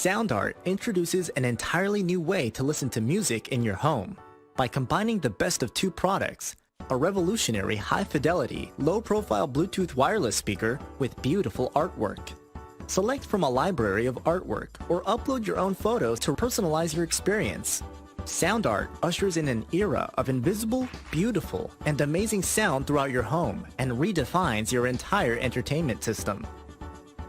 Sound Art introduces an entirely new way to listen to music in your home. By combining the best of two products, a revolutionary high-fidelity, low-profile Bluetooth wireless speaker with beautiful artwork. Select from a library of artwork or upload your own photos to personalize your experience. Sound Art ushers in an era of invisible, beautiful, and amazing sound throughout your home and redefines your entire entertainment system.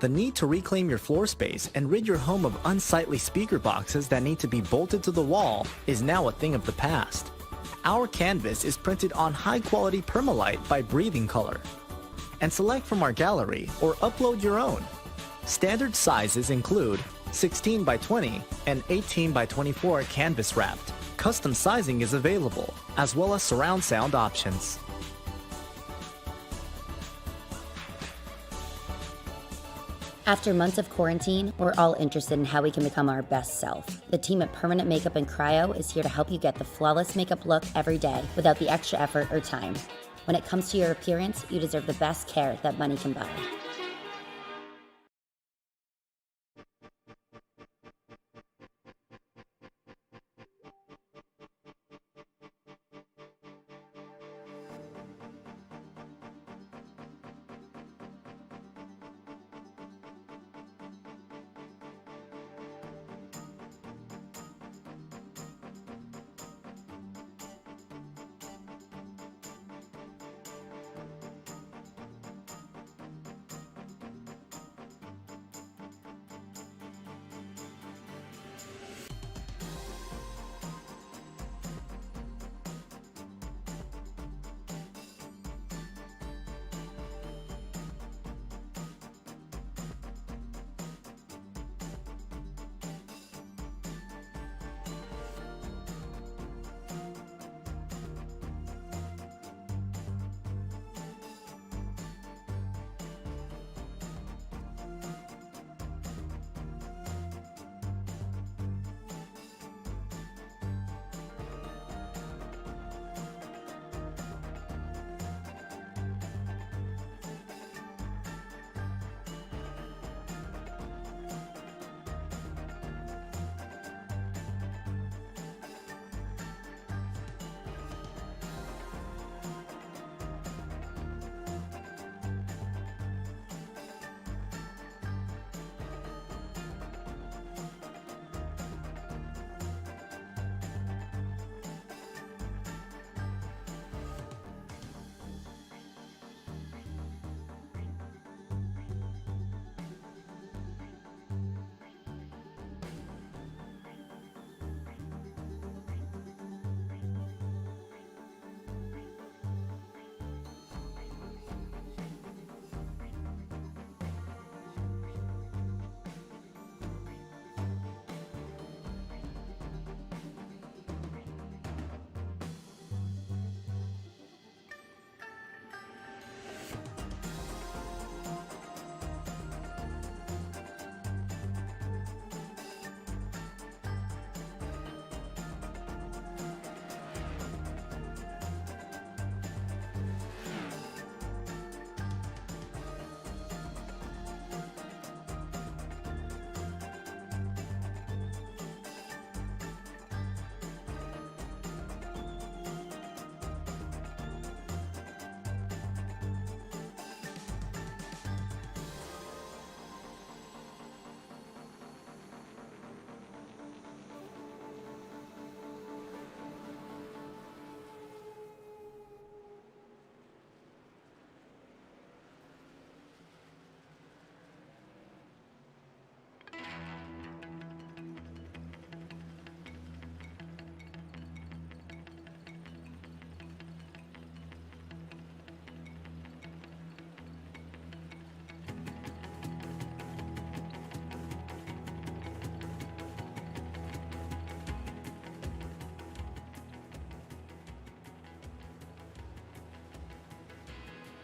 The need to reclaim your floor space and rid your home of unsightly speaker boxes that need to be bolted to the wall is now a thing of the past. Our canvas is printed on high-quality permalite by Breathing Color. And select from our gallery or upload your own. Standard sizes include 16 by 20 and 18 by 24 canvas wrapped. Custom sizing is available, as well as surround sound options. After months of quarantine, we're all interested in how we can become our best self. The team at Permanent Makeup and Cryo is here to help you get the flawless makeup look every day without the extra effort or time. When it comes to your appearance, you deserve the best care that money can buy.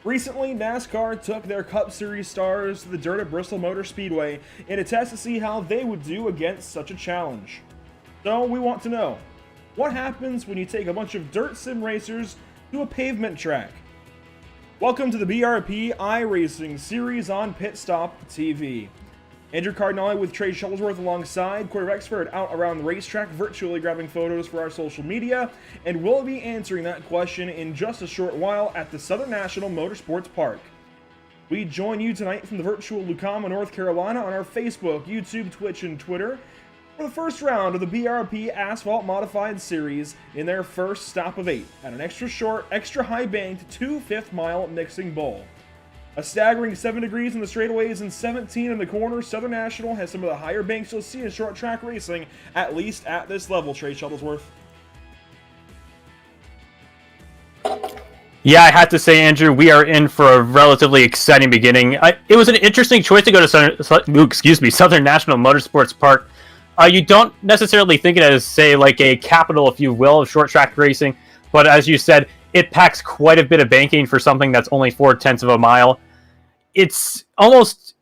Recently, NASCAR took their Cup Series stars to the dirt at Bristol Motor Speedway in a test to see how they would do against such a challenge. So we want to know, what happens when you take a bunch of dirt sim racers to a pavement track? Welcome to the BRP iRacing series on Pit Stop TV. Andrew Cardinale with Trey Shuttlesworth alongside Corey Rexford out around the racetrack, virtually grabbing photos for our social media, and we'll be answering that question in just a short while at the Southern National Motorsports Park. We join you tonight from the virtual Lucama, North Carolina on our Facebook, YouTube, Twitch, and Twitter for the first round of the BRP Asphalt Modified Series in their first stop of 8 at an extra short, extra high banked 2 fifth-mile mixing bowl. A staggering 7 degrees in the straightaways and 17 in the corners, Southern National has some of the higher banks you'll see in short track racing, at least at this level, Trey Shuttlesworth. Yeah, I have to say, Andrew, we are in for a relatively exciting beginning. It was an interesting choice to go to Southern National Motorsports Park. You don't necessarily think it as, say, like a capital, if you will, of short track racing, but as you said, it packs quite a bit of banking for something that's only 0.4 of a mile. It's almost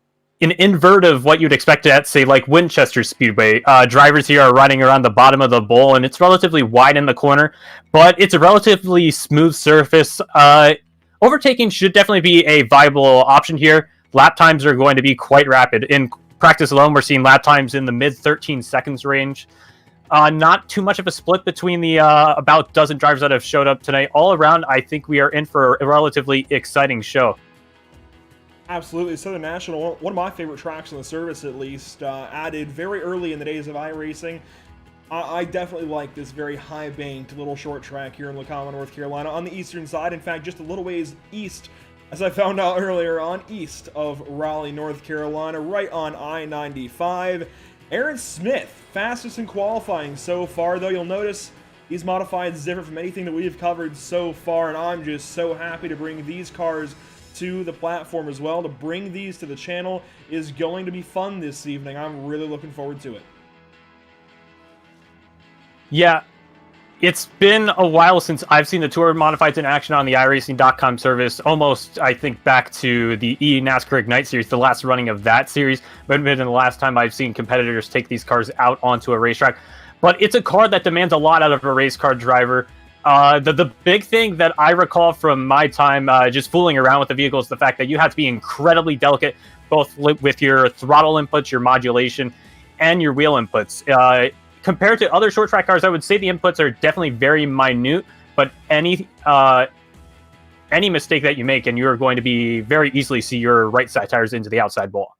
an invert of what you'd expect at, say, like Winchester Speedway. Drivers here are riding around the bottom of the bowl, and it's relatively wide in the corner, but it's a relatively smooth surface. Overtaking should definitely be a viable option here. Lap times are going to be quite rapid. In practice alone, we're seeing lap times in the mid-13 seconds range. Not too much of a split between the about dozen drivers that have showed up tonight. All around, I think we are in for a relatively exciting show. Absolutely. Southern National, one of my favorite tracks on the service, at least, added very early in the days of iRacing. I definitely like this very high-banked little short track here in Lucama, North Carolina, on the eastern side. In fact, just a little ways east, as I found out earlier, on east of Raleigh, North Carolina, right on I-95. Aaron Smith, fastest in qualifying so far, though you'll notice these modifieds different from anything that we have covered so far, and I'm just so happy to bring these cars to the platform as well. To bring these to the channel is going to be fun this evening. I'm really looking forward to it. Yeah, it's been a while since I've seen the Tour Modifieds in action on the iRacing.com service. Almost, I think, back to the NASCAR Ignite series, the last running of that series. But been the last time I've seen competitors take these cars out onto a racetrack. But it's a car that demands a lot out of a race car driver. The big thing that I recall from my time just fooling around with the vehicle is the fact that you have to be incredibly delicate, both with your throttle inputs, your modulation, and your wheel inputs. Compared to other short track cars, I would say the inputs are definitely very minute, but any mistake that you make, and you're going to be very easily see your right side tires into the outside bowl.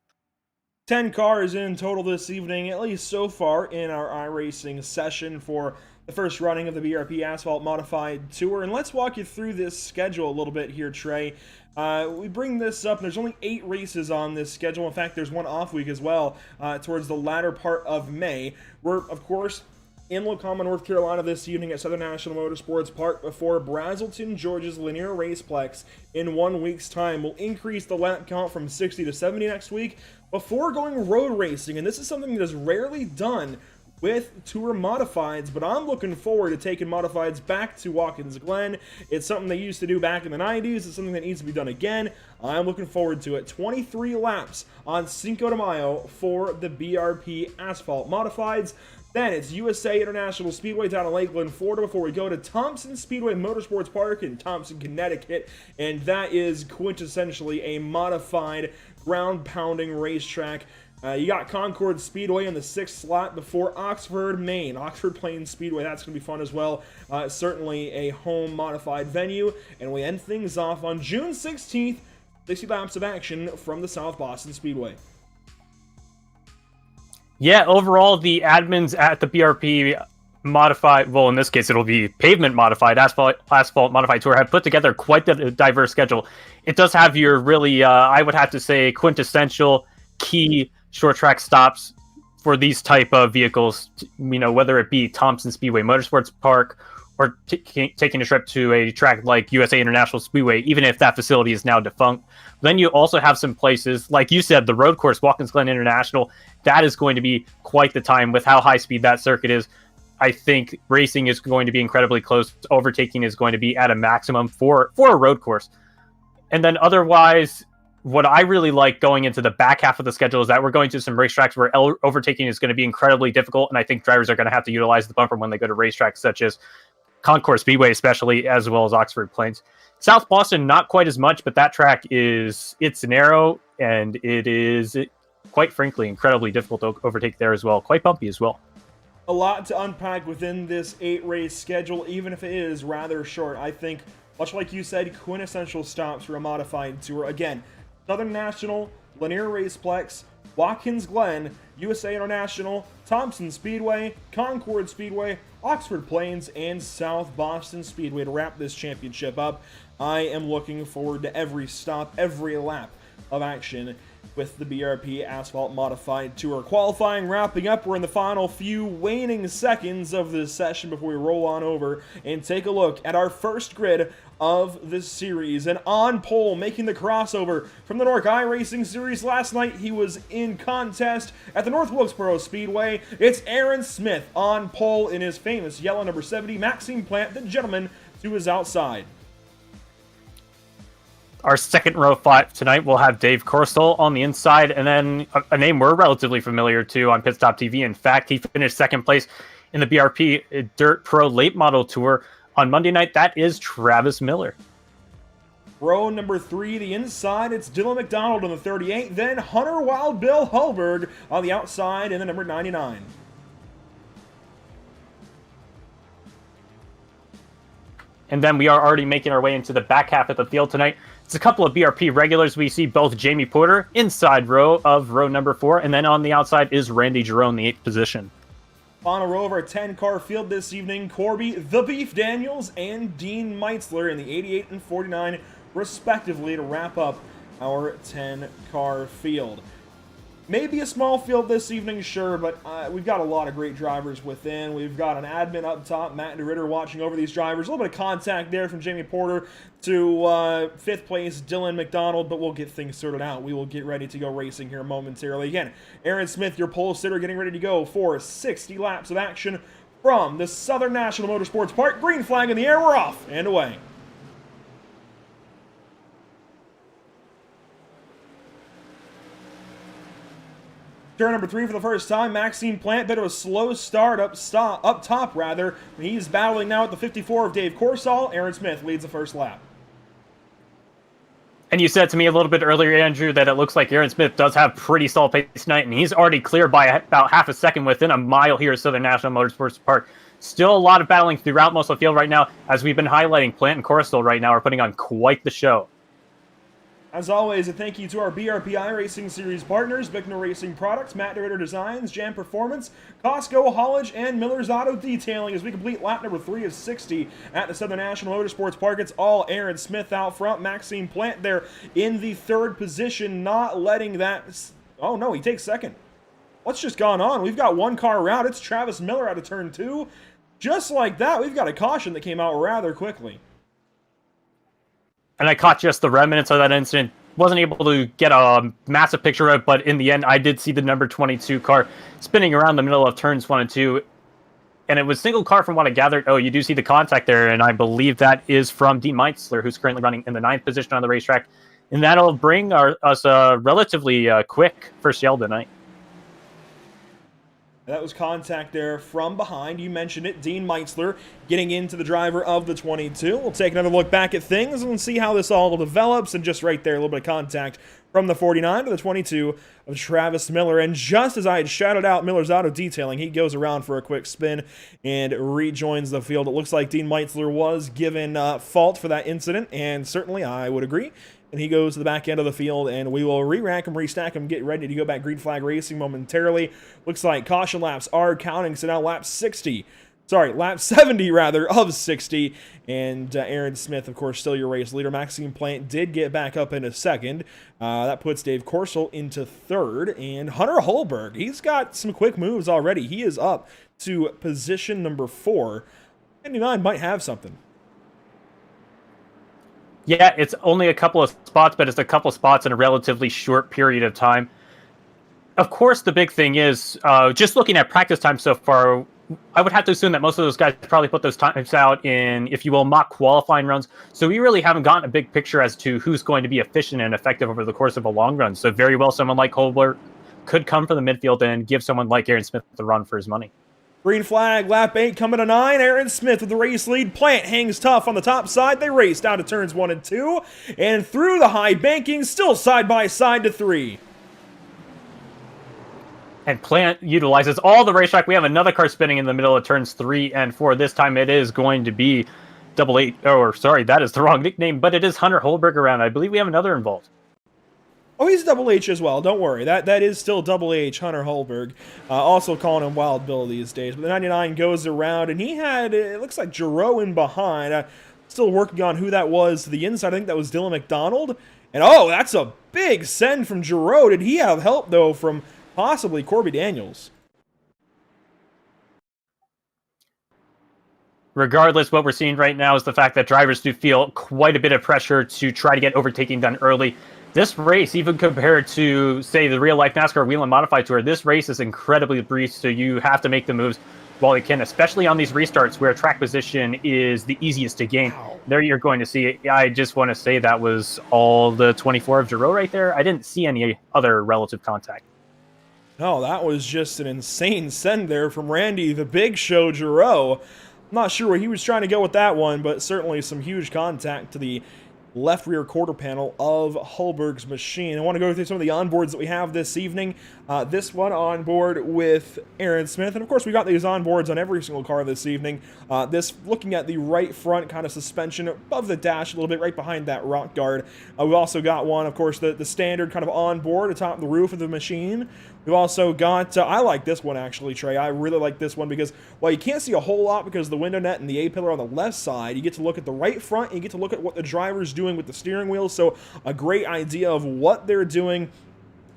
10 cars in total this evening, at least so far in our iRacing session for the first running of the BRP Asphalt Modified Tour. And let's walk you through this schedule a little bit here, Trey. We bring this up, and there's only 8 races on this schedule. In fact, there's one off week as well towards the latter part of May. We're, of course, in Lucama, North Carolina this evening at Southern National Motorsports Park before Brazelton, Georgia's Linear Raceplex in 1 week's time. We'll increase the lap count from 60 to 70 next week before going road racing, and this is something that is rarely done with Tour Modifieds, but I'm looking forward to taking Modifieds back to Watkins Glen. It's something they used to do back in the 90s. It's something that needs to be done again. I'm looking forward to it. 23 laps on Cinco de Mayo for the BRP Asphalt Modifieds. Then it's USA International Speedway down in Lakeland, Florida, before we go to Thompson Speedway Motorsports Park in Thompson, Connecticut, and that is quintessentially a modified ground-pounding racetrack. You got Concord Speedway in the 6th slot before Oxford, Maine. Oxford Plains Speedway, that's going to be fun as well. Certainly a home modified venue. And we end things off on June 16th, 60 laps of action from the South Boston Speedway. Yeah, overall, the admins at the BRP Modified, well, in this case, it'll be Pavement Modified, Asphalt Modified Tour, have put together quite the diverse schedule. It does have your really, I would have to say, quintessential key short track stops for these type of vehicles, you know, whether it be Thompson Speedway Motorsports Park or taking a trip to a track like USA International Speedway, even if that facility is now defunct. Then you also have some places, like you said, the road course, Watkins Glen International. That is going to be quite the time with how high speed that circuit is. I think racing is going to be incredibly close. Overtaking is going to be at a maximum for a road course. And then otherwise, what I really like going into the back half of the schedule is that we're going to some racetracks where overtaking is going to be incredibly difficult, and I think drivers are going to have to utilize the bumper when they go to racetracks such as Concourse Speedway, especially, as well as Oxford Plains. South Boston, not quite as much, but that track it's narrow, and it is quite frankly, incredibly difficult to overtake there as well. Quite bumpy as well. A lot to unpack within this 8-race schedule, even if it is rather short. I think, much like you said, quintessential stops for a modified tour. Again, Southern National, Lanier Raceplex, Watkins Glen, USA International, Thompson Speedway, Concord Speedway, Oxford Plains, and South Boston Speedway to wrap this championship up. I am looking forward to every stop, every lap of action with the BRP Asphalt Modified Tour. Qualifying wrapping up. We're in the final few waning seconds of this session before we roll on over and take a look at our first grid of this series. And on pole, making the crossover from the Nork iRacing Series last night, he was in contest at the North Wilkesboro Speedway. It's Aaron Smith on pole in his famous yellow number 70. Maxime Plant, the gentleman, to his outside. Our second row fight tonight will have Dave Corsell on the inside, and then a name we're relatively familiar to on Pit Stop TV. In fact, he finished second place in the BRP Dirt Pro Late Model Tour on Monday night. That is Travis Miller. Row number 3, the inside, it's Dylan McDonald on the 38, then Hunter Wild Bill Hulberg on the outside in the number 99. And then we are already making our way into the back half of the field tonight. It's a couple of BRP regulars. We see both Jamie Porter, inside row of row number 4, and then on the outside is Randy Jerome, the 8th position. Final row of our 10-car field this evening, Corby the Beef Daniels and Dean Meitzler in the 88 and 49, respectively, to wrap up our 10-car field. Maybe a small field this evening, sure, but we've got a lot of great drivers within. We've got an admin up top, Matt DeRitter, watching over these drivers. A little bit of contact there from Jamie Porter to 5th place, Dylan McDonald, but we'll get things sorted out. We will get ready to go racing here momentarily. Again, Aaron Smith, your pole sitter, getting ready to go for 60 laps of action from the Southern National Motorsports Park. Green flag in the air, we're off and away. Turn number 3 for the first time, Maxime Plant, bit of a slow start up top rather. He's battling now at the 54 of Dave Corsall. Aaron Smith leads the first lap. And you said to me a little bit earlier, Andrew, that it looks like Aaron Smith does have pretty solid pace tonight, and he's already cleared by about half a second within a mile here at Southern National Motorsports Park. Still a lot of battling throughout most of the field right now. As we've been highlighting, Plant and Corsall right now are putting on quite the show. As always, a thank you to our BRP iRacing Series partners, Bicknell Racing Products, Matt DeRitter Designs, Jam Performance, Costco Haulage, and Miller's Auto Detailing as we complete lap number 3 of 60 at the Southern National Motorsports Park. It's all Aaron Smith out front, Maxime Plant there in the 3rd position, not letting that... Oh no, he takes 2nd. What's just gone on? We've got one car out. It's Travis Miller out of turn 2. Just like that, we've got a caution that came out rather quickly. And I caught just the remnants of that incident. Wasn't able to get a massive picture of it, but in the end, I did see the number 22 car spinning around the middle of turns 1 and 2. And it was single car from what I gathered. Oh, you do see the contact there, and I believe that is from Dean Meitzler, who's currently running in the 9th position on the racetrack. And that'll bring us a relatively quick first yell tonight. That was contact there from behind. You mentioned it, Dean Meitzler getting into the driver of the 22. We'll take another look back at things and see how this all develops. And just right there, a little bit of contact from the 49 to the 22 of Travis Miller. And just as I had shouted out Miller's Auto Detailing, he goes around for a quick spin and rejoins the field. It looks like Dean Meitzler was given fault for that incident, and certainly I would agree. And he goes to the back end of the field, and we will re-rack him, restack him, get ready to go back green flag racing momentarily. Looks like caution laps are counting, so now lap 70 rather, of 60. And Aaron Smith, of course, still your race leader. Maxime Plant did get back up into 2nd. That puts Dave Corsall into 3rd. And Hunter Hulberg, he's got some quick moves already. He is up to position number 4. 99 might have something. Yeah, it's only a couple of spots, but it's a couple of spots in a relatively short period of time. Of course, the big thing is, just looking at practice time so far, I would have to assume that most of those guys probably put those times out in, if you will, mock qualifying runs. So we really haven't gotten a big picture as to who's going to be efficient and effective over the course of a long run. So very well, someone like Holbert could come from the midfield and give someone like Aaron Smith the run for his money. Green flag, lap 8 coming to 9. Aaron Smith with the race lead. Plant hangs tough on the top side. They race down to turns 1 and 2. And through the high banking, still side by side to 3. And Plant utilizes all the racetrack. We have another car spinning in the middle of turns 3 and 4. This time it is going to be Double H. Or sorry, that is the wrong nickname, but it is Hunter Holberg around. I believe we have another involved. Oh, he's Double H as well. Don't worry. That is still Double H, Hunter Holberg. Also calling him Wild Bill these days. But the 99 goes around, and he had, it looks like, Giroux in behind. Still working on who that was to the inside. I think that was Dylan McDonald. And, oh, that's a big send from Giroux. Did he have help, though, from possibly Corby Daniels? Regardless, what we're seeing right now is the fact that drivers do feel quite a bit of pressure to try to get overtaking done early. This race, even compared to, say, the real-life NASCAR Wheel and Modified Tour, this race is incredibly brief, so you have to make the moves while you can, especially on these restarts where track position is the easiest to gain. Wow. There you're going to see, I just want to say that was all the 24 of Giroux right there. I didn't see any other relative contact. No, that was just an insane send there from Randy, the Big Show Giroux. I'm not sure where he was trying to go with that one, but certainly some huge contact to the left rear quarter panel of Holberg's machine. I want to go through some of the onboards that we have this evening. This one on board with Aaron Smith, and of course we got these onboards on every single car this evening. This looking at the right front kind of suspension above the dash a little bit, right behind that rock guard. We've also got one, of course, the standard kind of onboard atop the roof of the machine. We've also got, I like this one actually, Trey. I really like this one because, while you can't see a whole lot because of the window net and the A-pillar on the left side, you get to look at the right front and you get to look at what the driver's doing with the steering wheel. So a great idea of what they're doing,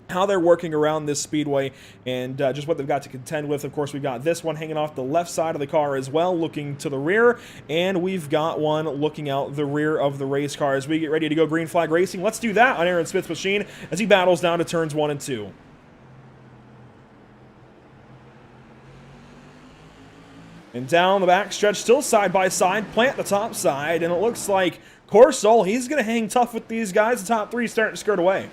how they're working around this speedway, and just what they've got to contend with. Of course, we've got this one hanging off the left side of the car as well, looking to the rear, and we've got one looking out the rear of the race car as we get ready to go green flag racing. Let's do that on Aaron Smith's machine as he battles down to turns 1 and 2. And down the back stretch, still side by side, Plant the top side, and it looks like Corsol, he's going to hang tough with these guys. The top three starting to skirt away.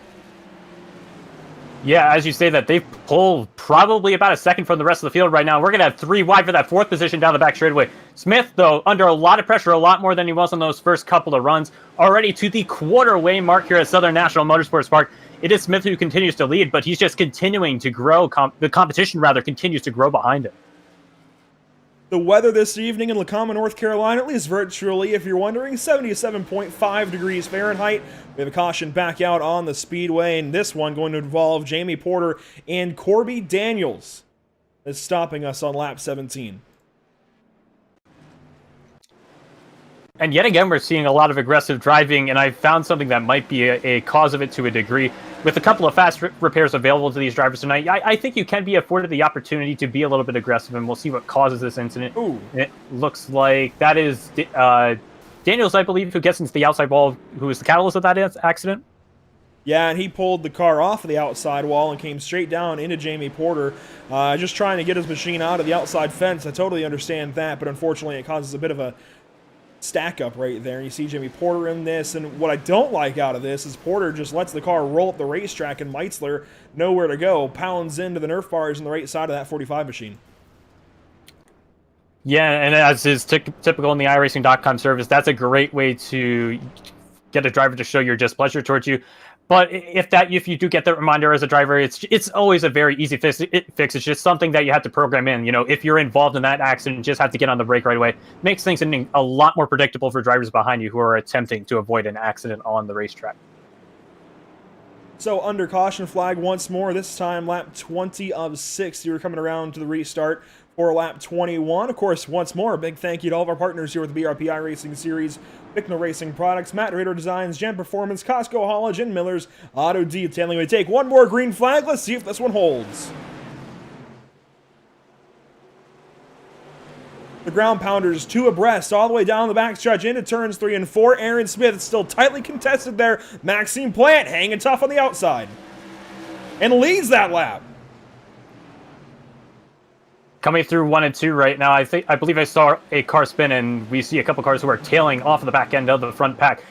Yeah, as you say that, they've pulled probably about a second from the rest of the field right now. We're going to have 3 wide for that 4th position down the back straightaway. Smith, though, under a lot of pressure, a lot more than he was on those first couple of runs. Already to the quarter-way mark here at Southern National Motorsports Park. It is Smith who continues to lead, but he's just continuing to grow. The competition, rather, continues to grow behind him. The weather this evening in Lacoma, North Carolina, at least virtually, if you're wondering, 77.5 degrees Fahrenheit. We have a caution back out on the speedway, and this one going to involve Jamie Porter and Corby Daniels is stopping us on lap 17. And yet again, we're seeing a lot of aggressive driving, and I found something that might be a cause of it to a degree. With a couple of fast repairs available to these drivers tonight, I think you can be afforded the opportunity to be a little bit aggressive, and we'll see what causes this incident. Ooh. It looks like that is Daniels, I believe, who gets into the outside wall, who is the catalyst of that accident. Yeah, and he pulled the car off of the outside wall and came straight down into Jamie Porter, just trying to get his machine out of the outside fence. I totally understand that, but unfortunately it causes a bit of a stack up right there. You see Jamie Porter in this, and what I don't like out of this is Porter just lets the car roll up the racetrack, and Meitzler, nowhere to go, pounds into the Nerf bars on the right side of that 45 machine. Yeah, and as is typical in the iRacing.com service, that's a great way to get a driver to show your displeasure towards you. But if you do get that reminder as a driver, it's always a very easy fix. It's just something that you have to program in. You know, if you're involved in that accident, you just have to get on the brake right away. Makes things a lot more predictable for drivers behind you who are attempting to avoid an accident on the racetrack. So under caution flag once more, this time lap 20 of 60. We're coming around to the restart for lap 21. Of course, once more, a big thank you to all of our partners here with the BRP iRacing Series, Bicknell Racing Products, Matt Rader Designs, Gen Performance, Costco Haulage, and Miller's Auto Detailing. We take one more green flag. Let's see if this one holds. The ground pounders 2 abreast all the way down the backstretch into turns 3 and 4. Aaron Smith still tightly contested there. Maxime Plant hanging tough on the outside and leads that lap. Coming through 1 and 2 right now, I believe I saw a car spin, and we see a couple cars who are tailing off of the back end of the front pack.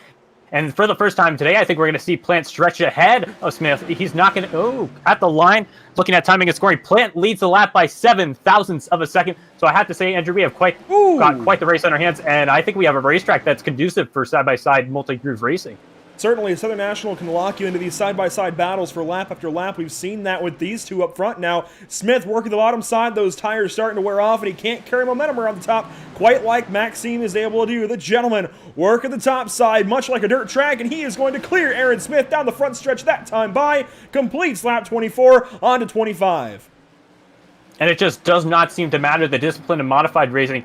And for the first time today, I think we're going to see Plant stretch ahead of Smith. He's not going to, at the line, looking at timing and scoring. Plant leads the lap by 7 thousandths of a second. So I have to say, Andrew, we have got quite the race on our hands, and I think we have a racetrack that's conducive for side-by-side multi-groove racing. Certainly, Southern National can lock you into these side-by-side battles for lap after lap. We've seen that with these two up front now. Smith working the bottom side, those tires starting to wear off, and he can't carry momentum around the top quite like Maxime is able to do. The gentleman working the top side, much like a dirt track, and he is going to clear Aaron Smith down the front stretch that time by, completes lap 24 on to 25. And it just does not seem to matter the discipline of modified racing.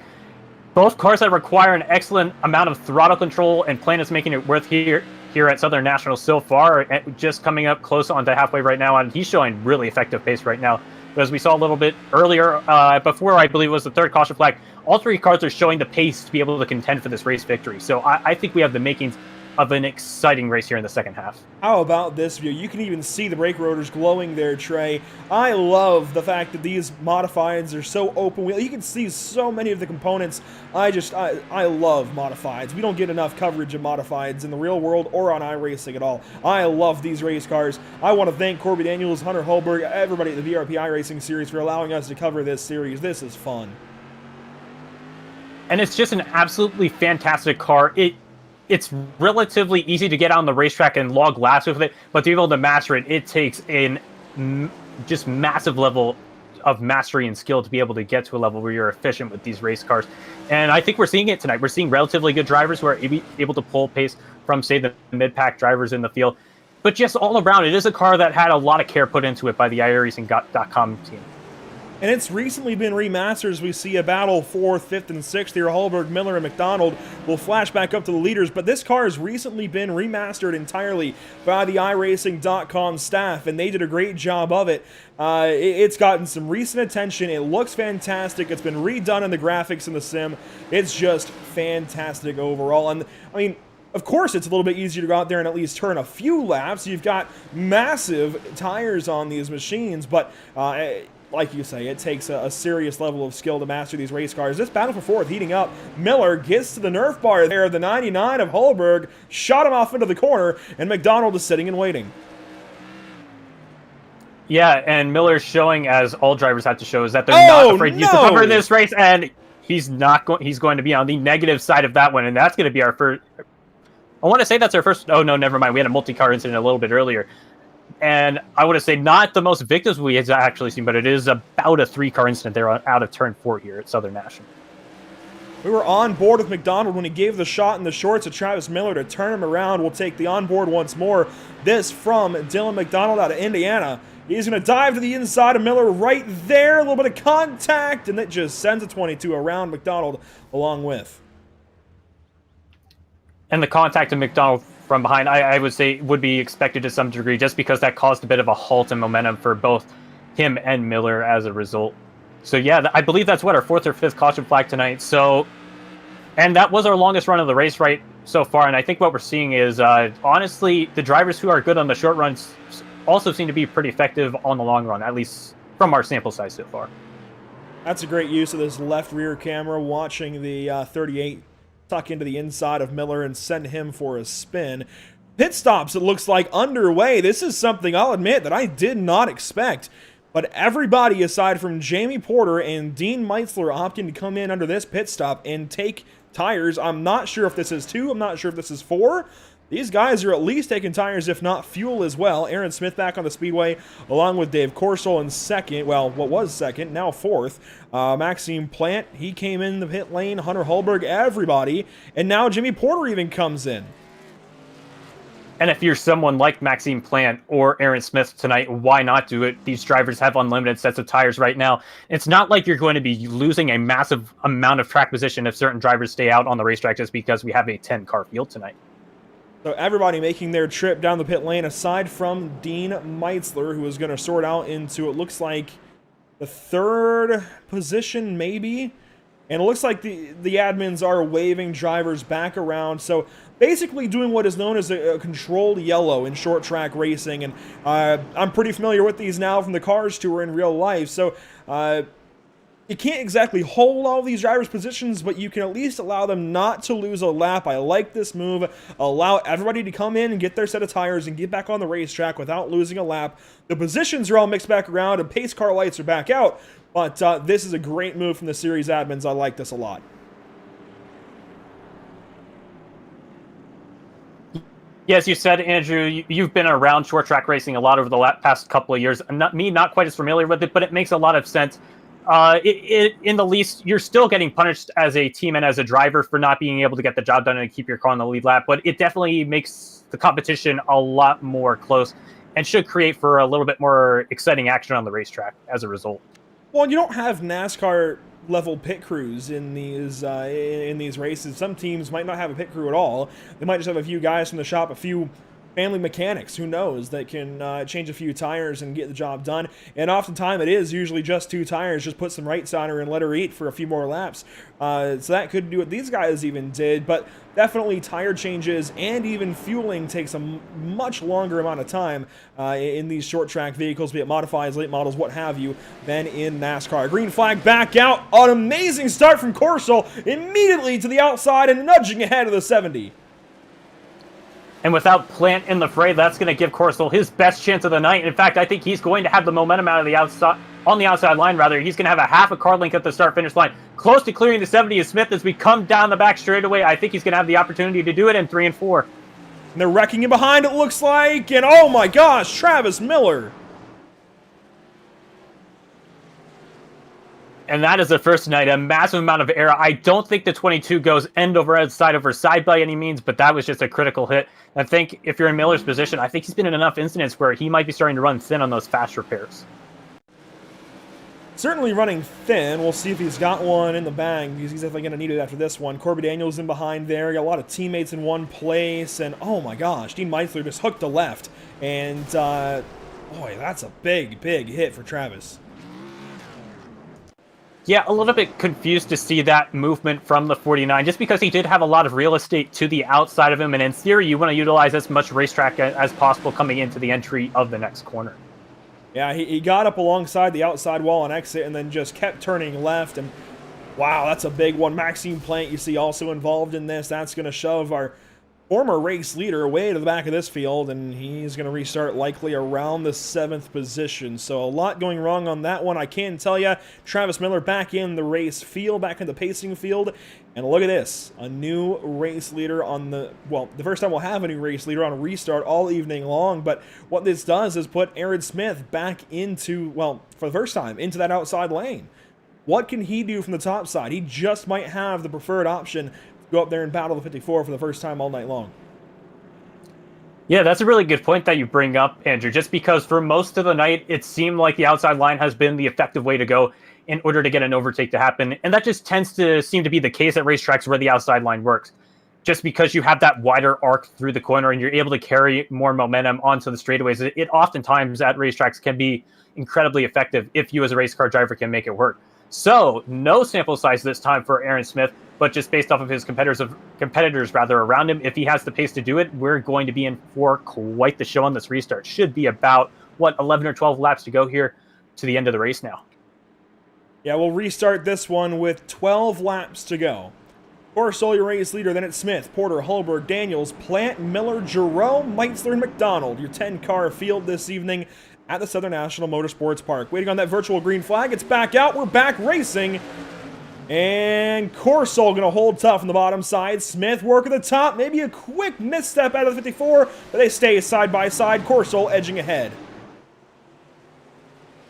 Both cars that require an excellent amount of throttle control, and Plant is making it worth here at Southern National so far, just coming up close onto halfway right now, and he's showing really effective pace right now. But as we saw a little bit earlier, before I believe it was the third caution flag, all three cars are showing the pace to be able to contend for this race victory. So I think we have the makings of an exciting race here in the second half. How about this view? You can even see the brake rotors glowing there, Trey. I love the fact that these modifieds are so open. You can see so many of the components. I love modifieds. We don't get enough coverage of modifieds in the real world or on iRacing at all. I love these race cars. I want to thank Corby Daniels, Hunter Holberg, everybody at the BRP iRacing series for allowing us to cover this series. This is fun. And it's just an absolutely fantastic car. It's relatively easy to get on the racetrack and log laps with it, but to be able to master it, it takes a just massive level of mastery and skill to be able to get to a level where you're efficient with these race cars. And I think we're seeing it tonight. We're seeing relatively good drivers who are able to pull pace from, say, the mid-pack drivers in the field. But just all around, it is a car that had a lot of care put into it by the iRacing.com team. And it's recently been remastered as we see a battle 4th, 5th, and 6th here. Holberg, Miller, and McDonald will flash back up to the leaders, but this car has recently been remastered entirely by the iRacing.com staff, and they did a great job of it. It's gotten some recent attention. It looks fantastic. It's been redone in the graphics in the sim. It's just fantastic overall. And I mean, of course, it's a little bit easier to go out there and at least turn a few laps. You've got massive tires on these machines, but like you say, it takes a serious level of skill to master these race cars. This battle for 4th heating up. Miller gets to the Nerf bar there. The 99 of Holberg shot him off into the corner, and McDonald is sitting and waiting. Yeah, and Miller's showing, as all drivers have to show, is that they're not afraid to cover this race, and he's going to be on the negative side of that one, and that's going to be our first. I want to say that's our first. Oh no, never mind. We had a multi-car incident a little bit earlier. And I would say not the most victims we have actually seen, but it is about a 3-car incident there out of turn 4 here at Southern National. We were on board with McDonald when he gave the shot in the shorts to Travis Miller to turn him around. We'll take the onboard once more. This from Dylan McDonald out of Indiana. He's going to dive to the inside of Miller right there. A little bit of contact, and that just sends a 22 around McDonald along with. And the contact of McDonald from behind, I would say, would be expected to some degree, just because that caused a bit of a halt in momentum for both him and Miller as a result. So yeah, I believe that's what, our 4th or 5th caution flag tonight. So, and that was our longest run of the race right so far. And I think what we're seeing is, honestly, the drivers who are good on the short runs also seem to be pretty effective on the long run, at least from our sample size so far. That's a great use of this left rear camera, watching the 38 tuck into the inside of Miller and send him for a spin. Pit stops, it looks like, underway. This is something I'll admit that I did not expect. But everybody aside from Jamie Porter and Dean Meitzler opting to come in under this pit stop and take tires. I'm not sure if this is 2. I'm not sure if this is 4. These guys are at least taking tires, if not fuel as well. Aaron Smith back on the speedway, along with Dave Corsel in 2nd. Well, what was 2nd, now 4th. Maxime Plant, he came in the pit lane. Hunter Holberg, everybody. And now Jimmy Porter even comes in. And if you're someone like Maxime Plant or Aaron Smith tonight, why not do it? These drivers have unlimited sets of tires right now. It's not like you're going to be losing a massive amount of track position if certain drivers stay out on the racetrack just because we have a 10-car field tonight. So everybody making their trip down the pit lane, aside from Dean Meitzler, who is going to sort out into, it looks like, the 3rd position, maybe? And it looks like the admins are waving drivers back around. So basically doing what is known as a controlled yellow in short track racing. And I'm pretty familiar with these now from the Cars Tour in real life. So you can't exactly hold all these drivers' positions, but you can at least allow them not to lose a lap. I like this move. Allow everybody to come in and get their set of tires and get back on the racetrack without losing a lap. The positions are all mixed back around and pace car lights are back out, but this is a great move from the series admins. I like this a lot. Yeah, as you said, Andrew, you've been around short track racing a lot over the past couple of years. Not quite as familiar with it, but it makes a lot of sense. In the least, you're still getting punished as a team and as a driver for not being able to get the job done and keep your car on the lead lap, but it definitely makes the competition a lot more close and should create for a little bit more exciting action on the racetrack as a result. Well, you don't have NASCAR level pit crews in these races. Some teams might not have a pit crew at all. They might just have a few guys from the shop, a few family mechanics, who knows, that can change a few tires and get the job done. And oftentimes it is usually just 2 tires, just put some rights on her and let her eat for a few more laps. So that could do what these guys even did, but definitely tire changes and even fueling takes a much longer amount of time in these short track vehicles, be it modifieds, late models, what have you, than in NASCAR. Green flag back out. An amazing start from Corso, immediately to the outside and nudging ahead of the 70. And without Plant in the fray, that's going to give Corso his best chance of the night. In fact, I think he's going to have the momentum out of the outside, on the outside line, rather. He's going to have a half a car length at the start-finish line. Close to clearing the 70 is Smith as we come down the back straightaway. I think he's going to have the opportunity to do it in 3 and 4. And they're wrecking him behind, it looks like. And oh my gosh, Travis Miller. And that is the first tonight, a massive amount of error. I don't think the 22 goes end over end, side over side by any means, but that was just a critical hit. I think if you're in Miller's position, I think he's been in enough incidents where he might be starting to run thin on those fast repairs. Certainly running thin. We'll see if he's got one in the bag, because he's definitely going to need it after this one. Corby Daniels in behind there. Got a lot of teammates in one place. And oh my gosh, Dean Meisler just hooked to left. And boy, that's a big, big hit for Travis. Yeah, a little bit confused to see that movement from the 49, just because he did have a lot of real estate to the outside of him, and in theory, you want to utilize as much racetrack as possible coming into the entry of the next corner. Yeah, he got up alongside the outside wall on exit and then just kept turning left, and wow, that's a big one. Maxime Plant, you see, also involved in this. That's going to shove our former race leader way to the back of this field, and he's going to restart likely around the 7th position. So a lot going wrong on that one. I can tell you, Travis Miller back in the race field, back in the pacing field, and look at this, a new race leader on the, well, the first time we'll have a new race leader on a restart all evening long, but what this does is put Aaron Smith back into, well, for the first time, into that outside lane. What can he do from the top side? He just might have the preferred option, go up there and battle the 54 for the first time all night long. Yeah, that's a really good point that you bring up, Andrew, just because for most of the night, it seemed like the outside line has been the effective way to go in order to get an overtake to happen. And that just tends to seem to be the case at racetracks where the outside line works. Just because you have that wider arc through the corner and you're able to carry more momentum onto the straightaways, it oftentimes at racetracks can be incredibly effective if you as a race car driver can make it work. So, no sample size this time for Aaron Smith, but just based off of his competitors around him, if he has the pace to do it, we're going to be in for quite the show on this restart. Should be about, 11 or 12 laps to go here to the end of the race now. Yeah, we'll restart this one with 12 laps to go. Corso, your race leader, then it's Smith, Porter, Hulberg, Daniels, Plant, Miller, Jerome, Meitzler, and McDonald. Your 10-car field this evening at the Southern National Motorsports Park. Waiting on that virtual green flag. It's back out. We're back racing. And Corso going to hold tough on the bottom side. Smith work at the top. Maybe a quick misstep out of the 54, but they stay side by side. Corso edging ahead.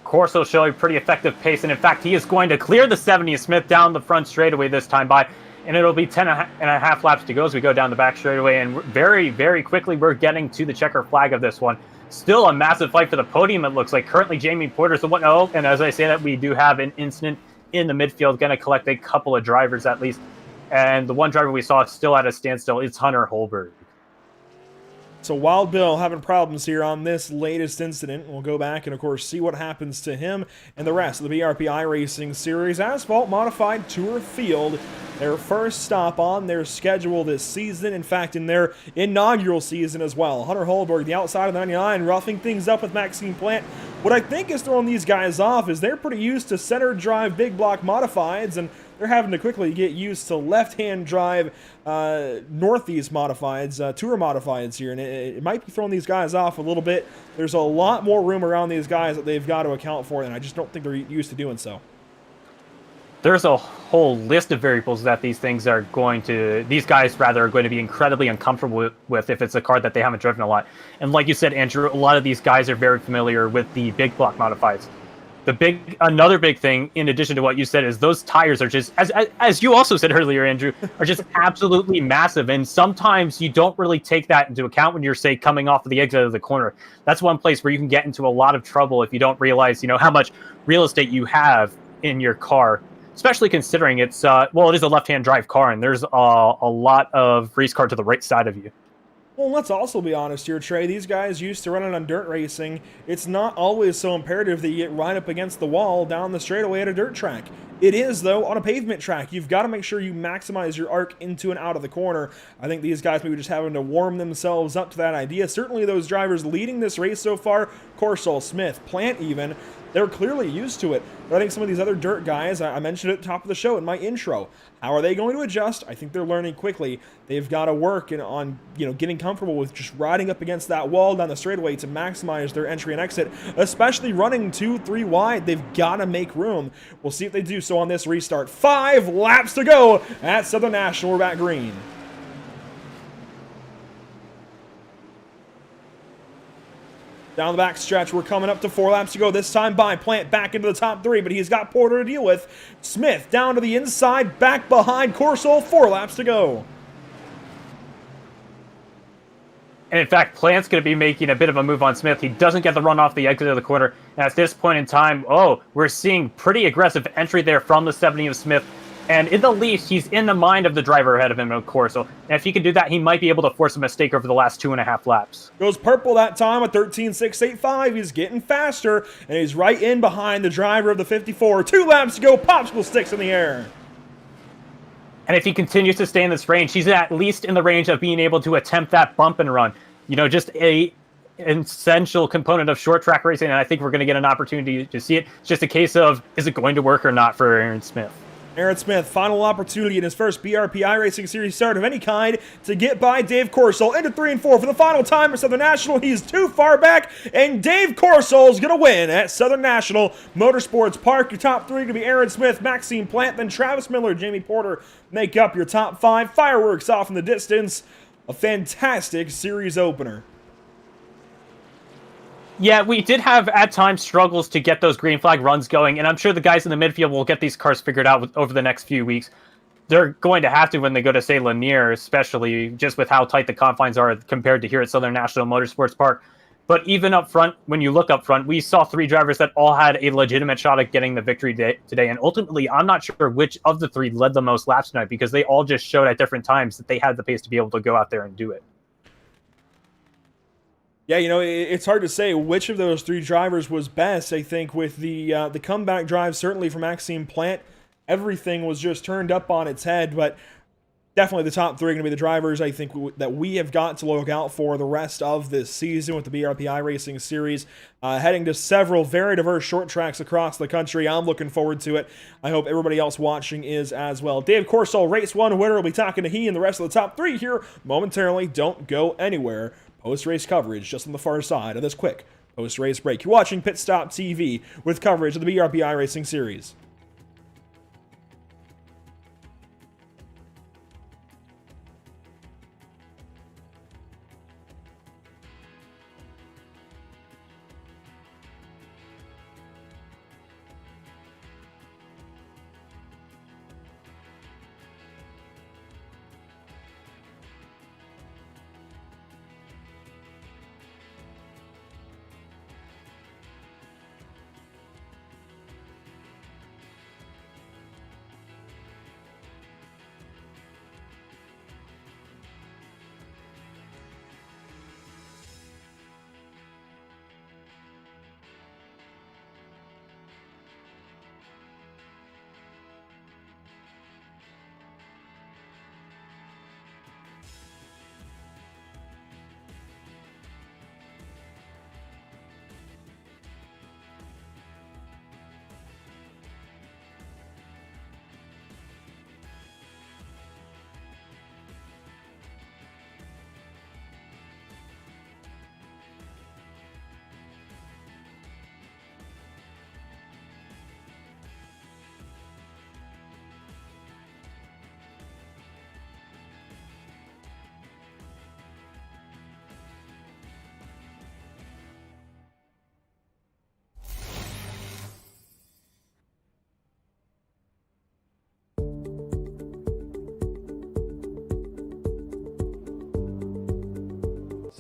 Corso showing pretty effective pace, and in fact, he is going to clear the 70 Smith down the front straightaway this time by, and it'll be 10 and a half laps to go as we go down the back straightaway, and very, very quickly, we're getting to the checker flag of this one. Still a massive fight for the podium, it looks like. Currently, Jamie Porter's the one. Oh, and as I say that, we do have an incident in the midfield, going to collect a couple of drivers at least, and the one driver we saw still at a standstill, it's Hunter Holberg. So Wild Bill having problems here on this latest incident. We'll go back and, of course, see what happens to him and the rest of the BRP iRacing Series Asphalt Modified Tour Field. Their first stop on their schedule this season. In fact, in their inaugural season as well. Hunter Holberg, the outside of the 99, roughing things up with Maxime Plant. What I think is throwing these guys off is they're pretty used to center drive big block modifieds, and they're having to quickly get used to left-hand drive northeast modifieds, tour modifieds here, and it might be throwing these guys off a little bit. There's a lot more room around these guys that they've got to account for, and I just don't think they're used to doing so. There's a whole list of variables that these guys are going to be incredibly uncomfortable with if it's a car that they haven't driven a lot. And like you said, Andrew, a lot of these guys are very familiar with the big block modifieds. Another big thing, in addition to what you said, is those tires are just, as you also said earlier, Andrew, are just absolutely massive. And sometimes you don't really take that into account when you're, say, coming off of the exit of the corner. That's one place where you can get into a lot of trouble if you don't realize, how much real estate you have in your car, especially considering it is a left-hand drive car, and there's a lot of race car to the right side of you. Well, let's also be honest here, Trey. These guys used to running on dirt racing. It's not always so imperative that you get right up against the wall down the straightaway at a dirt track. It is, though, on a pavement track. You've got to make sure you maximize your arc into and out of the corner. I think these guys maybe just having to warm themselves up to that idea. Certainly those drivers leading this race so far, Corsol, Smith, Plant even, they're clearly used to it. But I think some of these other dirt guys, I mentioned at the top of the show in my intro, how are they going to adjust? I think they're learning quickly. They've got to work on getting comfortable with just riding up against that wall down the straightaway to maximize their entry and exit, especially running 2-3 wide. They've got to make room. We'll see if they do so on this restart. 5 laps to go at Southern National. We're back green. Down the back stretch, we're coming up to 4 laps to go. This time by Plant back into the top 3, but he's got Porter to deal with. Smith down to the inside, back behind Corsol. 4 laps to go. And in fact, Plant's going to be making a bit of a move on Smith. He doesn't get the run off the exit of the corner. And at this point in time, we're seeing pretty aggressive entry there from the 70 of Smith. And in the least, he's in the mind of the driver ahead of him, of course. So if he can do that, he might be able to force a mistake over the last 2.5 laps. Goes purple that time at 13.685. He's getting faster, and he's right in behind the driver of the 54. 2 laps to go. Popsicle sticks in the air. And if he continues to stay in this range, he's at least in the range of being able to attempt that bump and run. Just a essential component of short track racing, and I think we're going to get an opportunity to see it. It's just a case of, is it going to work or not for Aaron Smith? Aaron Smith, final opportunity in his first BRP iRacing Series start of any kind to get by Dave Corsol into 3 and 4 for the final time at Southern National. He's too far back, and Dave Corsol is going to win at Southern National Motorsports Park. Your top 3 going to be Aaron Smith, Maxime Plant, then Travis Miller, Jamie Porter make up your top 5. Fireworks off in the distance. A fantastic series opener. Yeah, we did have, at times, struggles to get those green flag runs going, and I'm sure the guys in the midfield will get these cars figured out over the next few weeks. They're going to have to when they go to, say, Lanier, especially just with how tight the confines are compared to here at Southern National Motorsports Park. But even up front, when you look up front, we saw 3 drivers that all had a legitimate shot at getting the victory today, and ultimately, I'm not sure which of the 3 led the most laps tonight, because they all just showed at different times that they had the pace to be able to go out there and do it. Yeah, it's hard to say which of those 3 drivers was best. I think with the comeback drive, certainly from Maxime Plant, everything was just turned up on its head. But definitely the top 3 are going to be the drivers, I think, that we have got to look out for the rest of this season with the BRP iRacing Series. Heading to several very diverse short tracks across the country. I'm looking forward to it. I hope everybody else watching is as well. Dave Corsol, Race 1 winner, will be talking to he and the rest of the top 3 here momentarily. Don't go anywhere. Post-race coverage just on the far side of this quick post-race break. You're watching Pit Stop TV with coverage of the BRP iRacing Series.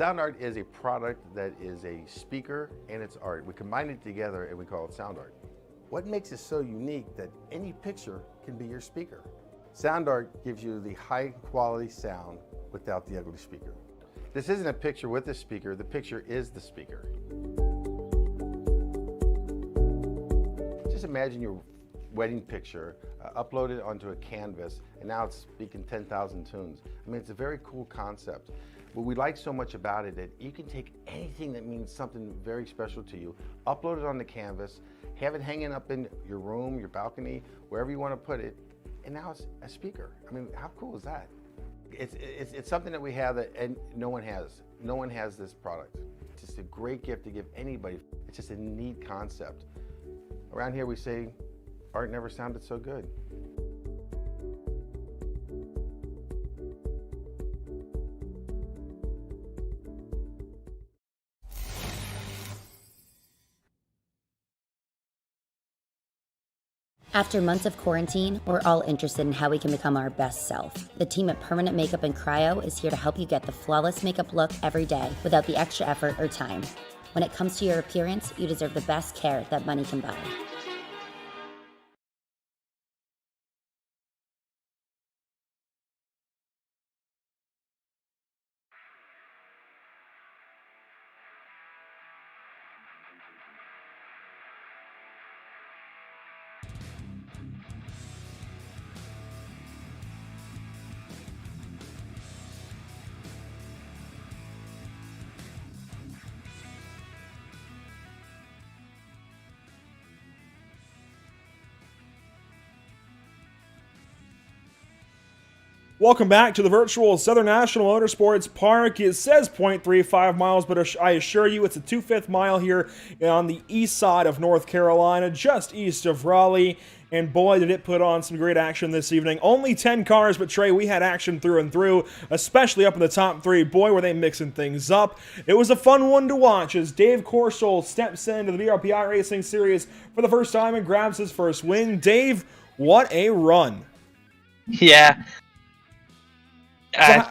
Sound Art is a product that is a speaker and it's art. We combine it together and we call it Sound Art. What makes it so unique that any picture can be your speaker? Sound Art gives you the high quality sound without the ugly speaker. This isn't a picture with a speaker, the picture is the speaker. Just imagine your wedding picture uploaded onto a canvas and now it's speaking 10,000 tunes. I mean, it's a very cool concept. What we like so much about it that you can take anything that means something very special to you, upload it on the canvas, have it hanging up in your room, your balcony, wherever you want to put it, and now it's a speaker. I mean, how cool is that? It's something that we have that and no one has. No one has this product. It's just a great gift to give anybody. It's just a neat concept. Around here we say, art never sounded so good. After months of quarantine, we're all interested in how we can become our best self. The team at Permanent Makeup and Cryo is here to help you get the flawless makeup look every day without the extra effort or time. When it comes to your appearance, you deserve the best care that money can buy. Welcome back to the virtual Southern National Motorsports Park. It says 0.35 miles, but I assure you it's a 2/5 mile here on the east side of North Carolina, just east of Raleigh. And boy, did it put on some great action this evening. Only 10 cars, but Trey, we had action through and through, especially up in the top three. Boy, were they mixing things up. It was a fun one to watch as Dave Corsol steps into the BRP iRacing Series for the first time and grabs his first win. Dave, what a run. Yeah. So,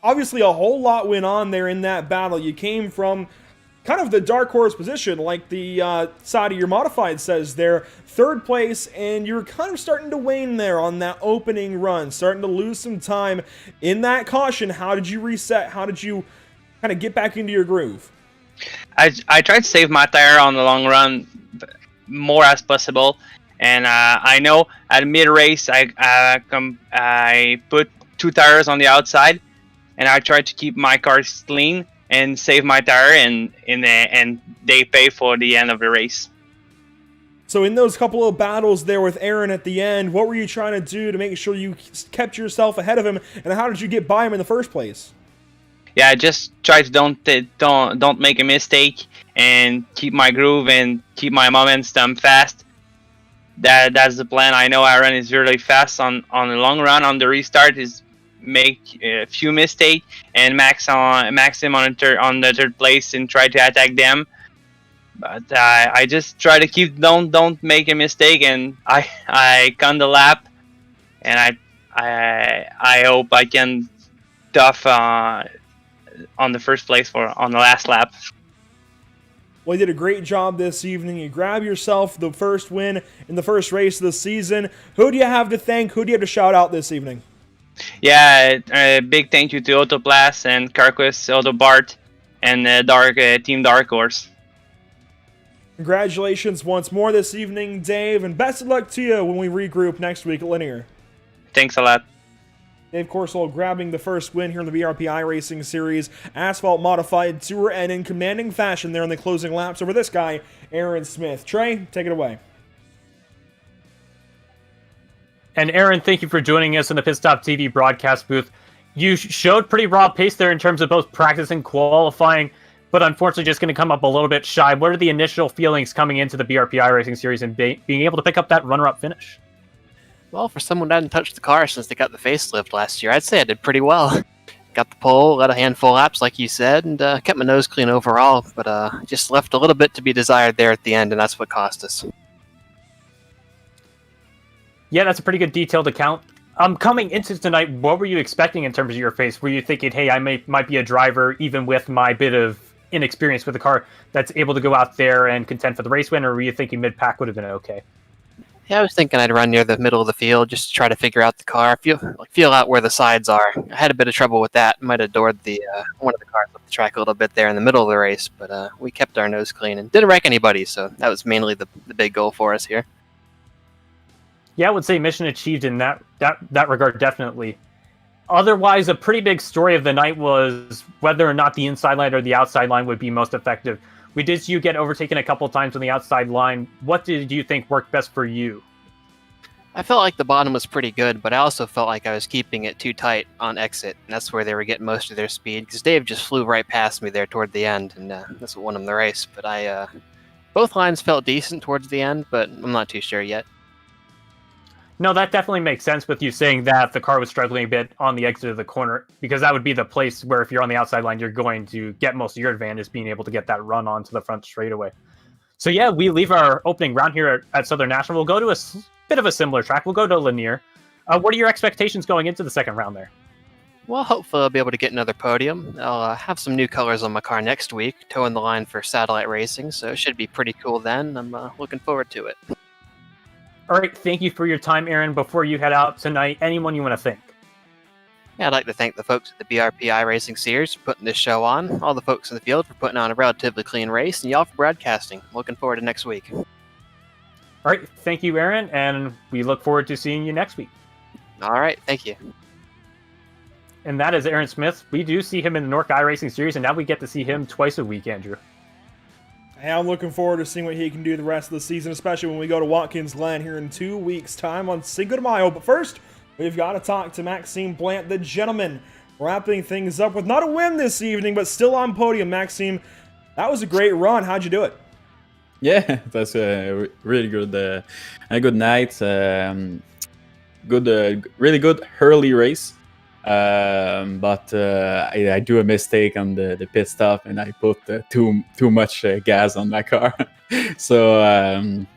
obviously, a whole lot went on there in that battle. You came from kind of the dark horse position, like the side of your modified says there, third place, and you were kind of starting to wane there on that opening run, starting to lose some time. In that caution, how did you reset? How did you kind of get back into your groove? I tried to save my tire on the long run more as possible, and I know at mid-race I put 2 tires on the outside, and I tried to keep my cars clean and save my tire, and they pay for the end of the race. So in those couple of battles there with Aaron at the end, what were you trying to do to make sure you kept yourself ahead of him, and how did you get by him in the first place? Yeah, I just try to don't make a mistake and keep my groove and keep my momentum fast. That's the plan. I know Aaron is really fast on the long run. On the restart is make a few mistakes and max him on the third place and try to attack them. But I just try to keep don't make a mistake, and I cut the lap, and I hope I can tough on the first place on the last lap. Well, you did a great job this evening. You grab yourself the first win in the first race of the season. Who do you have to thank? Who do you have to shout out this evening? Yeah, a big thank you to Autoplast and Carquest, Auto Bart, and Team Dark Horse. Congratulations once more this evening, Dave, and best of luck to you when we regroup next week at Linear. Thanks a lot. Dave Corsol grabbing the first win here in the BRP iRacing Series. Asphalt Modified Tour, and in commanding fashion there in the closing laps over this guy, Aaron Smith. Trey, take it away. And Aaron, thank you for joining us in the Pit Stop TV broadcast booth. You showed pretty raw pace there in terms of both practice and qualifying, but unfortunately just going to come up a little bit shy. What are the initial feelings coming into the BRP iRacing Series and being able to pick up that runner-up finish? Well, for someone who hadn't touched the car since they got the facelift last year, I'd say I did pretty well. Got the pole, led a handful of laps, like you said, and kept my nose clean overall, but just left a little bit to be desired there at the end, and that's what cost us. Yeah, that's a pretty good detailed account. Coming into tonight, what were you expecting in terms of your pace? Were you thinking, hey, I might be a driver, even with my bit of inexperience with the car, that's able to go out there and contend for the race win, or were you thinking mid-pack would have been okay? Yeah, I was thinking I'd run near the middle of the field just to try to figure out the car, feel out where the sides are. I had a bit of trouble with that. Might have adored the one of the cars up the track a little bit there in the middle of the race, but we kept our nose clean and didn't wreck anybody, so that was mainly the big goal for us here. Yeah, I would say mission achieved in that regard, definitely. Otherwise, a pretty big story of the night was whether or not the inside line or the outside line would be most effective. We did see you get overtaken a couple times on the outside line. What did you think worked best for you? I felt like the bottom was pretty good, but I also felt like I was keeping it too tight on exit, and that's where they were getting most of their speed, because Dave just flew right past me there toward the end, and that's what won him the race. But both lines felt decent towards the end, but I'm not too sure yet. No, that definitely makes sense with you saying that the car was struggling a bit on the exit of the corner, because that would be the place where if you're on the outside line, you're going to get most of your advantage being able to get that run onto the front straightaway. So yeah, we leave our opening round here at Southern National. We'll go to a bit of a similar track. We'll go to Lanier. What are your expectations going into the second round there? Well, hopefully I'll be able to get another podium. I'll have some new colors on my car next week, toeing the line for satellite racing, so it should be pretty cool then. I'm looking forward to it. All right, thank you for your time, Aaron. Before you head out tonight, anyone you want to thank? Yeah, I'd like to thank the folks at the BRP iRacing series for putting this show on, all the folks in the field for putting on a relatively clean race, and y'all for broadcasting. Looking forward to next week. All right, thank you, Aaron, and we look forward to seeing you next week. All right, thank you. And that is Aaron Smith. We do see him in the NORC iRacing series, and now we get to see him twice a week, Andrew. And I'm looking forward to seeing what he can do the rest of the season, especially when we go to Watkins Glen here in 2 weeks' time on Cinco de Mayo. But first, we've got to talk to Maxime Plant, the gentleman, wrapping things up with not a win this evening, but still on podium. Maxime, that was a great run. How'd you do it? Yeah, that's a really good, a good night. Really good early race. But I do a mistake on the pit stop, and I put too much gas on my car. So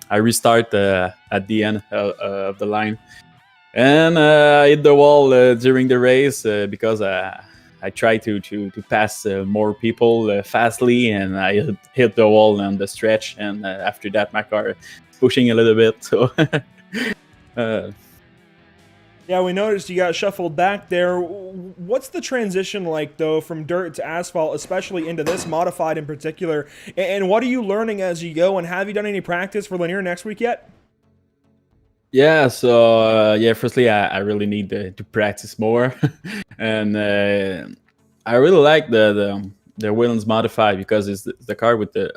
I restart at the end of the line, and I hit the wall during the race because I tried to pass more people fastly, and I hit the wall on the stretch. And after that, my car is pushing a little bit. So. Yeah, we noticed you got shuffled back there. What's the transition like, though, from dirt to asphalt, especially into this modified in particular? And what are you learning as you go? And have you done any practice for Lanier next week yet? Yeah, so firstly, I really need to practice more, and I really like the Williams modified because it's the car with the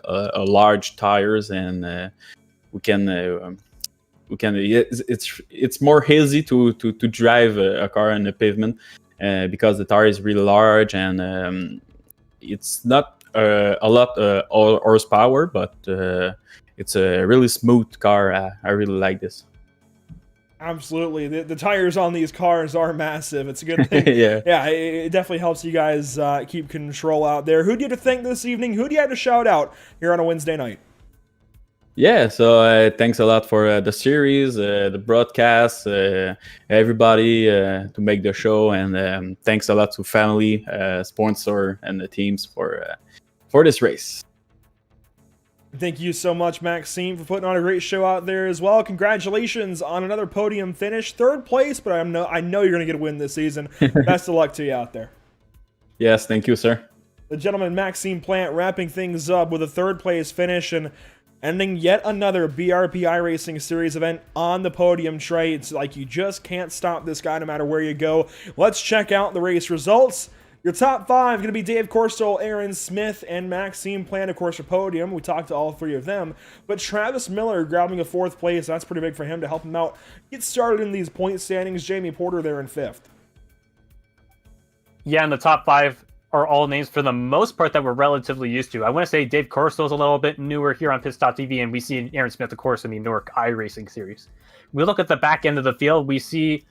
large tires, and it's more easy to drive a car on the pavement because the tire is really large, and it's not a lot horsepower, but it's a really smooth car. I really like this. Absolutely. The tires on these cars are massive. It's a good thing. Yeah, it definitely helps you guys keep control out there. Who do you have to thank this evening? Who do you have to shout out here on a Wednesday night? Yeah, so thanks a lot for the series, the broadcast, everybody to make the show, and thanks a lot to family, sponsor, and the teams for this race. Thank you so much, Maxime, for putting on a great show out there as well. Congratulations on another podium finish, third place, but I know you're going to get a win this season. Best of luck to you out there. Yes, thank you, sir. The gentleman Maxime Plant wrapping things up with a third place finish and ending yet another BRP iRacing Series event on the podium tray. It's like you just can't stop this guy no matter where you go. Let's check out the race results. Your top five going to be Dave Corstol, Aaron Smith, and Maxime Plant, of course, for podium. We talked to all three of them. But Travis Miller grabbing a fourth place. That's pretty big for him to help him out get started in these point standings. Jamie Porter there in fifth. Yeah, and the top five are all names for the most part that we're relatively used to. I want to say Dave Corstol's a little bit newer here on Pits.tv, and we see Aaron Smith, of course, in the NORC iRacing series. We look at the back end of the field, we see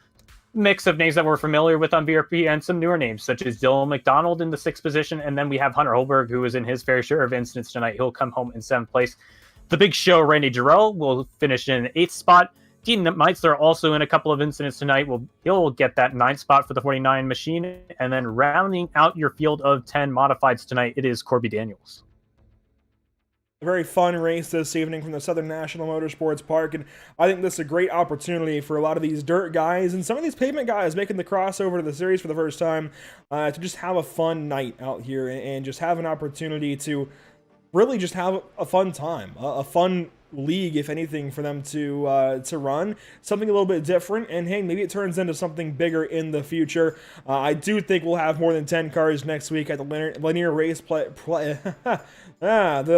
mix of names that we're familiar with on BRP and some newer names, such as Dylan McDonald in the 6th position, and then we have Hunter Holberg, who is in his fair share of incidents tonight. He'll come home in 7th place. The big show, Randy Jarrell, will finish in 8th spot. Keaton Meitzler also in a couple of incidents tonight. He'll get that 9th spot for the 49 machine. And then rounding out your field of 10 modifieds tonight, it is Corby Daniels. A very fun race this evening from the Southern National Motorsports Park, and I think this is a great opportunity for a lot of these dirt guys and some of these pavement guys making the crossover to the series for the first time to just have a fun night out here and just have an opportunity to really just have a fun time, a fun league, if anything, for them to run something a little bit different. And hey, maybe it turns into something bigger in the future. I do think we'll have more than 10 cars next week at the Linear Race the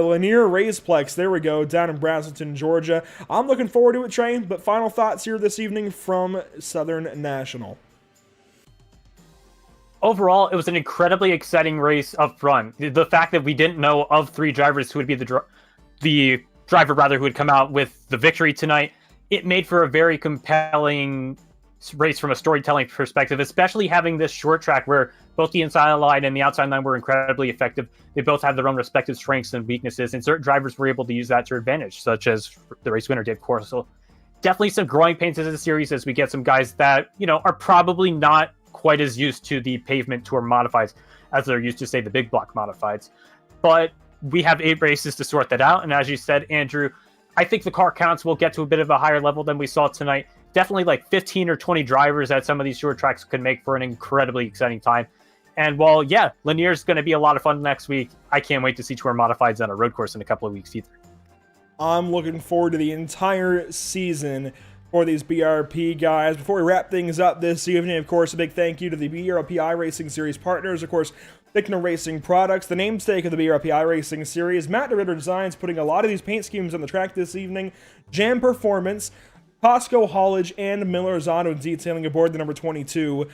Linear Raceplex, there we go, down in Braselton, Georgia. I'm looking forward to it, Trey, but final thoughts here this evening from Southern National. Overall, it was an incredibly exciting race up front. The fact that we didn't know of 3 drivers who would be the driver rather who would come out with the victory tonight, it made for a very compelling race from a storytelling perspective, especially having this short track where both the inside line and the outside line were incredibly effective. They both have their own respective strengths and weaknesses, and certain drivers were able to use that to their advantage, such as the race winner, Dave Corso. Definitely some growing pains in the series as we get some guys that, are probably not quite as used to the pavement tour modifieds as they're used to, say, the big block modifieds. But we have 8 races to sort that out, and as you said, Andrew, I think the car counts will get to a bit of a higher level than we saw tonight. Definitely like 15 or 20 drivers at some of these short tracks could make for an incredibly exciting time. And while, yeah, Linear is going to be a lot of fun next week, I can't wait to see tour modifieds on a road course in a couple of weeks either. I'm looking forward to the entire season for these BRP guys. Before we wrap things up this evening, of course, a big thank you to the BRP iRacing Series partners. Of course, Bickner Racing Products, the namesake of the BRP iRacing Series. Matt DeRitter Designs putting a lot of these paint schemes on the track this evening. Jam Performance, Costco Haulage, and Miller's Auto Detailing aboard the number 22.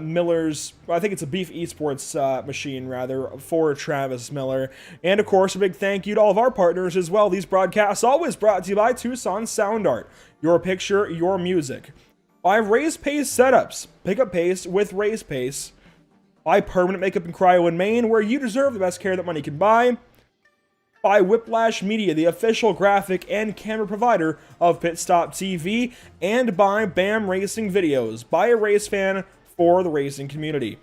Miller's, I think it's a Beef Esports machine, rather, for Travis Miller. And, of course, a big thank you to all of our partners as well. These broadcasts always brought to you by Tucson Sound Art. Your picture, your music. By Raise Pace Setups. Pick up pace with Raise Pace. By Permanent Makeup and Cryo in Maine, where you deserve the best care that money can buy. By Whiplash Media, the official graphic and camera provider of Pit Stop TV, and by BAM Racing Videos, by a race fan for the racing community.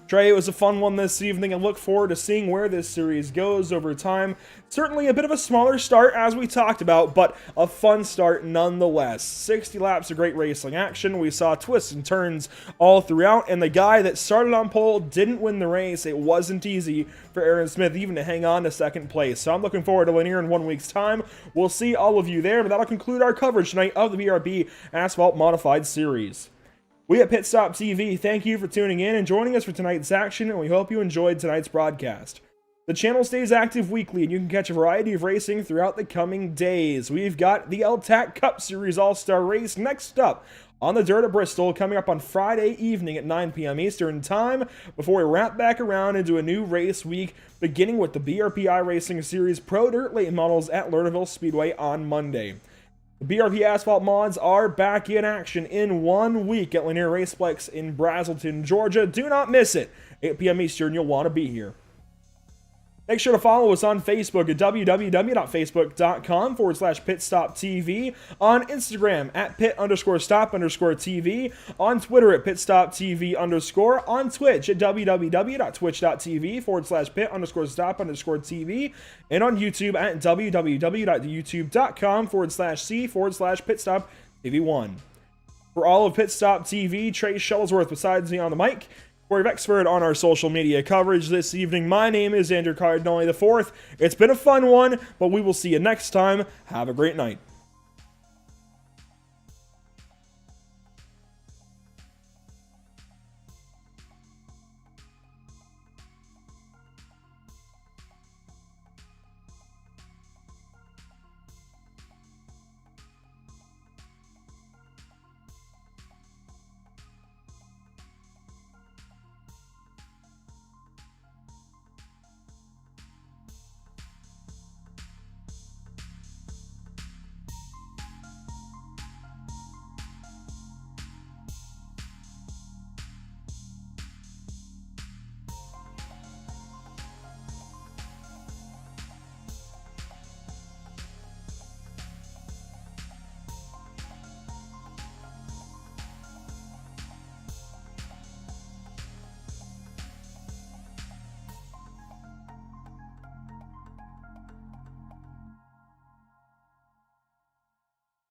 Trey, it was a fun one this evening, and look forward to seeing where this series goes over time. Certainly a bit of a smaller start, as we talked about, but a fun start nonetheless. 60 laps of great racing action. We saw twists and turns all throughout, and the guy that started on pole didn't win the race. It wasn't easy for Aaron Smith even to hang on to second place. So I'm looking forward to Linear in 1 week's time. We'll see all of you there, but that'll conclude our coverage tonight of the BRP Asphalt Modified Series. We at Pit Stop TV thank you for tuning in and joining us for tonight's action, and we hope you enjoyed tonight's broadcast. The channel stays active weekly, and you can catch a variety of racing throughout the coming days. We've got the LTAC Cup Series All-Star Race next up on the dirt at Bristol, coming up on Friday evening at 9 p.m. Eastern Time, before we wrap back around into a new race week, beginning with the BRP iRacing Series Pro Dirt Late Models at Lernerville Speedway on Monday. The BRP Asphalt mods are back in action in 1 week at Linear Raceplex in Braselton, Georgia. Do not miss it. 8 p.m. Eastern, you'll want to be here. Make sure to follow us on Facebook at www.facebook.com/pitstoptv, on Instagram at pit_stop_TV, on Twitter at pitstoptv_, on Twitch at www.twitch.tv/pit_stop_TV, and on YouTube at www.youtube.com/c/pitstoptv1. For all of Pit Stop TV, Trey Shuttlesworth besides me on the mic, Corey Vexford on our social media coverage this evening. My name is Andrew Cardinale IV. It's been a fun one, but we will see you next time. Have a great night.